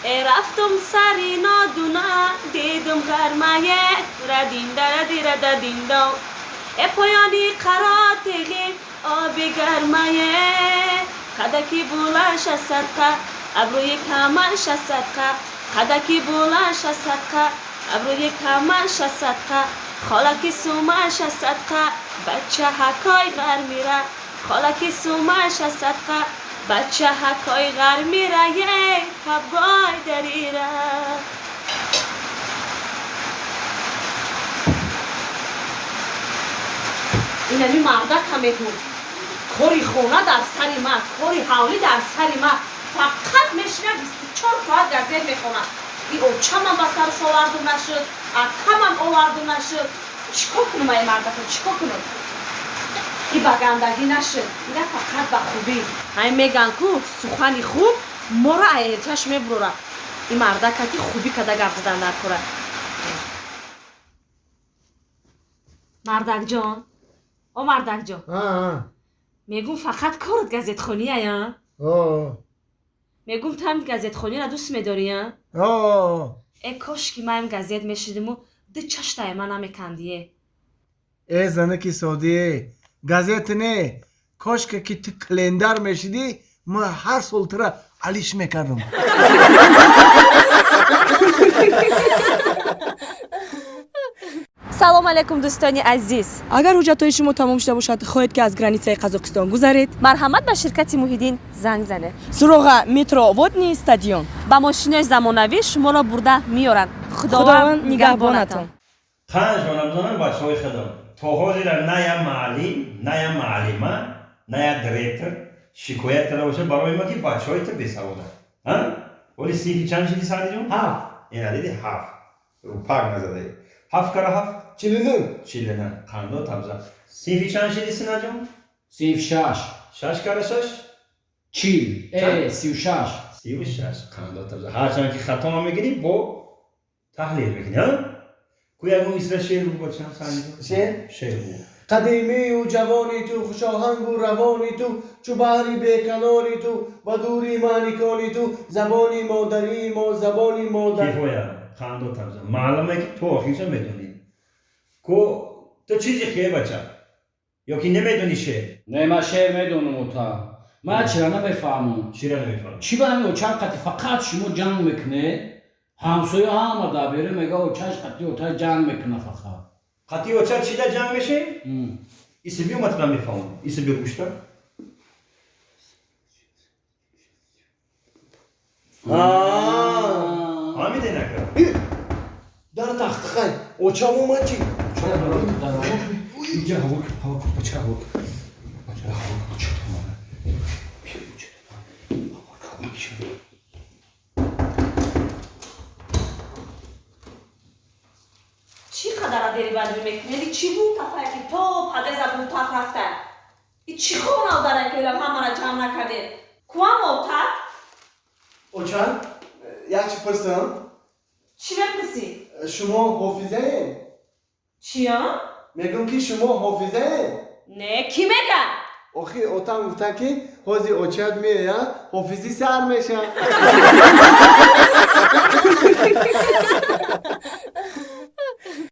رفتم سری نادونا دیدم گرمایه ردین ردین دو پایانی قراتیگی آبی گرمایه قدکی بولش صدقه ابروی کمرش صدقه قدکی بولش صدقه ابروی کمرش صدقه خالکی سومش صدقه بچه حکای غر میره خالکی سومش صدقه بچه حکای غر میره یه کبگای دریره اینمی مردک همه بود کاری خونه در سری من کاری حولی در سری من فقط میشینه 24 ساعت گازت میخونه این اوچه من با سرش آوردم نشد اکه من آوردم نشد چیکار کنم این مردک چیکار کنم این بگندگی نشد اینه فقط به خوبی همین میگن که سخنی خوب ما را ایرتش میبروره این مردک خوبی کده گفت زدن نکنه مردک جان او مردک جان میگم فقط کارت گازت خونیه یا؟ میگم تو هم گازت خونی را دوست میداری یا؟ ای کاش که من گازت میشیدم و ده چشتای من نمیکندیه ای زنکی سعودیه گازت نه کاش که تو کلندر میشیدی ما هر سال ترا علیش میکردم سلام علیکم دوستانی عزیز اگر حجتهای شما تمام شده باشد خواهید که از گرانیته قزاقستان گذرید مرحمت به شرکت موحیدین زنگ زنه سراغ مترو ودنی استادیوم با ماشینای زمانوی شما را برده میارن خداوند نگهبانتان خانش رمضان بچه‌های خودم تو حاضر نه یا معلم نه یا معلمه نه یا دیرکتور شکایت کرده باشه برای ما که بچه‌های تو بیسواده ها ولی سیفی چند شدی سادی جون 7 اینا دیدی 7 رو پاک نزده 7 کاره 7 چیلنه خانده تمزه سیفی چند شدی سینا جون سیف 6 کاره 6 چیل 36 خانده تمزه هرچند که خطا ما میگیری با تحلیل میکنی ها کویا گو اسم شعر بگو بچه‌ها سانی شعر بگو قدیمی و جوانی تو خوشاهنگ و روانی تو چوباری بیکنانی تو و دوری مانیکانی تو زبانی مادری ما زبانی مادر کیفویا خاندو تمزه معلومه که تو آخیشا میدونی کو تو چیزی خیلی بچه یا که نمیدونی شعر نه من شعر میدونم اوتا من چرا نمیفهمم چرا نمیفهمی چی برمی او چند قطعی فقط شما جنگ میکنه همسایه هم دابیره میگه او چند قطعی اوتا جنگ میکنه فقط قطعی و چه چیده جمع میشه ایسی بیو مطمئن میفهمم ایسی بیو گوشتا همیده نکرد در تخت خیلی او چه اومد چی؟ اینجا هوا کن بچه هوا کن بچه هوا کن چه تمامه هوا کن چی قدر داری بدر میکنی؟ چی بود تفایی که تو پده زبون تف رفته؟ ای چی خون او داره که همه را جمع نکرده؟ کوام او تف؟ او چند؟ یک چی پرسم؟ چی بپرسی؟ شما حافظه این؟ چی ها؟ میگم که شما حافظه این؟ نه کی میگن؟ آخی اوتان گفته که حوزی اوچد میه حافظی سر میشه